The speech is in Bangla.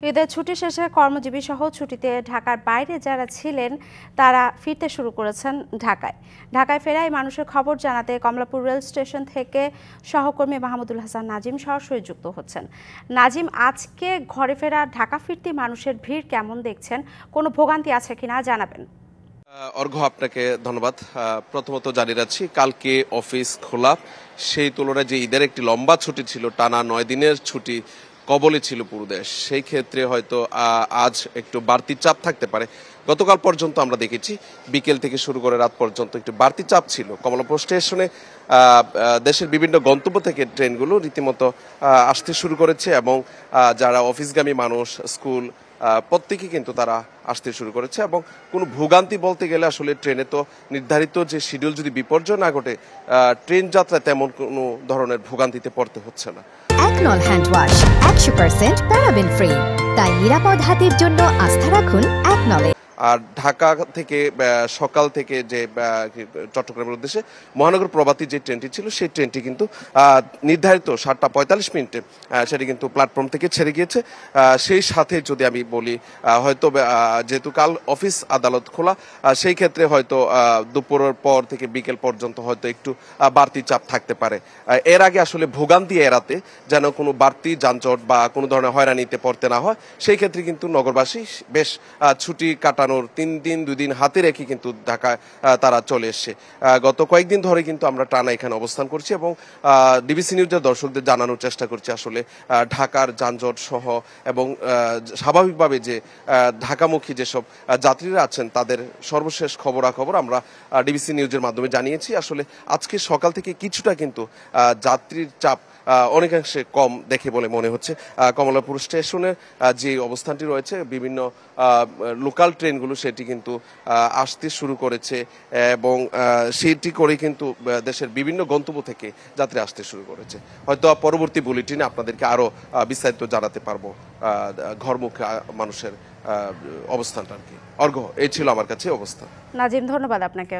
ঈদের ছুটি শেষে কর্মজীবী সহ ছুটিতে ঢাকার বাইরে যারা ছিলেন তারা ফিরতে শুরু করেছেন ঢাকায় ফেরায় মানুষের খবর জানাতে কমলাপুর রেল স্টেশন থেকে সহকর্মী মাহমুদুল হাসান নাজিম সরাসরি যুক্ত হচ্ছেন। নাজিম, আজকে ঘরে ফেরা ঢাকা ফিরতি মানুষের ভিড় কেমন দেখছেন? কোনো ভোগান্তি আছে কিনা জানাবেন। অর্ঘ্য, আপনাকে ধন্যবাদ। প্রথমত জানিয়ে রাখছি, কালকে অফিস খোলা, সেই তুলনায় যে ঈদের একটি লম্বা ছুটি ছিল, টানা 9 দিনের ছুটি কবলে ছিল পুরো দেশ, সেই ক্ষেত্রে হয়তো আজ একটু বাড়তি চাপ থাকতে পারে। গতকাল পর্যন্ত আমরা দেখেছি বিকেল থেকে শুরু করে রাত পর্যন্ত একটু বাড়তি চাপ ছিল কমলাপুর স্টেশনে। দেশের বিভিন্ন গন্তব্য থেকে ট্রেনগুলো রীতিমতো আসতে শুরু করেছে এবং যারা অফিসগামী মানুষ, স্কুল, প্রত্যেকেই কিন্তু তারা আসতে শুরু করেছে এবং কোনো ভোগান্তি বলতে গেলে আসলে ট্রেনে তো নির্ধারিত যে শিডিউল যদি বিপর্যয় না ঘটে, ট্রেন যাত্রায় তেমন কোনো ধরনের ভোগান্তিতে পড়তে হচ্ছে না। একনল হ্যান্ড ওয়াশ 100% প্যারাবেন ফ্রি, তাই নিরাপদ হাতের জন্য আস্থা রাখুন একনলে। আর ঢাকা থেকে সকাল থেকে যে চট্টগ্রামের উদ্দেশ্যে মহানগর প্রভাতী যে ট্রেনটি ছিল, সেই ট্রেনটি কিন্তু নির্ধারিত 7:45 সেটি কিন্তু প্ল্যাটফর্ম থেকে ছেড়ে গিয়েছে। সেই সাথে যদি আমি বলি, হয়তো যেহেতু কাল অফিস আদালত খোলা, সেই ক্ষেত্রে হয়তো দুপুরের পর থেকে বিকেল পর্যন্ত হয়তো একটু বাড়তি চাপ থাকতে পারে। এর আগে আসলে ভোগান্তি এড়াতে যেন কোনো বাড়তি যানজট বা কোনো ধরনের হয়রানিতে পড়তে না হয়, সেই ক্ষেত্রে কিন্তু নগরবাসী বেশ ছুটি কাটানোর 3 দিন 2 দিন হাতে রেখে কিন্তু ঢাকায় তারা চলে এসছে। গত কয়েকদিন ধরে কিন্তু আমরা টানা এখানে অবস্থান করছি এবং ডিবিসি নিউজের দর্শকদের জানানোর চেষ্টা করছি আসলে ঢাকার যানজট সহ এবং স্বাভাবিকভাবে যে ঢাকামুখী যেসব যাত্রীরা আছেন তাদের সর্বশেষ খবরাখবর আমরা ডিবিসি নিউজের মাধ্যমে জানিয়েছি। আসলে আজকে সকাল থেকে কিছুটা কিন্তু যাত্রীর চাপ অনেকাংশে কম দেখে বলে মনে হচ্ছে। কমলাপুর স্টেশনের যে অবস্থানটি রয়েছে, বিভিন্ন লোকাল ট্রেনগুলো সেটি কিন্তু আসতে শুরু করেছে এবং সেটি করে কিন্তু দেশের বিভিন্ন গন্তব্য থেকে যাত্রী আসতে শুরু করেছে। হয়তো পরবর্তী বুলেটিনে আপনাদেরকে আরো বিস্তারিত জানাতে পারবো ঘরমুখী মানুষের অবস্থানটা আর কি। অর্ঘ্য, এই ছিল আমার কাছে অবস্থা। নাজিম, ধন্যবাদ আপনাকে।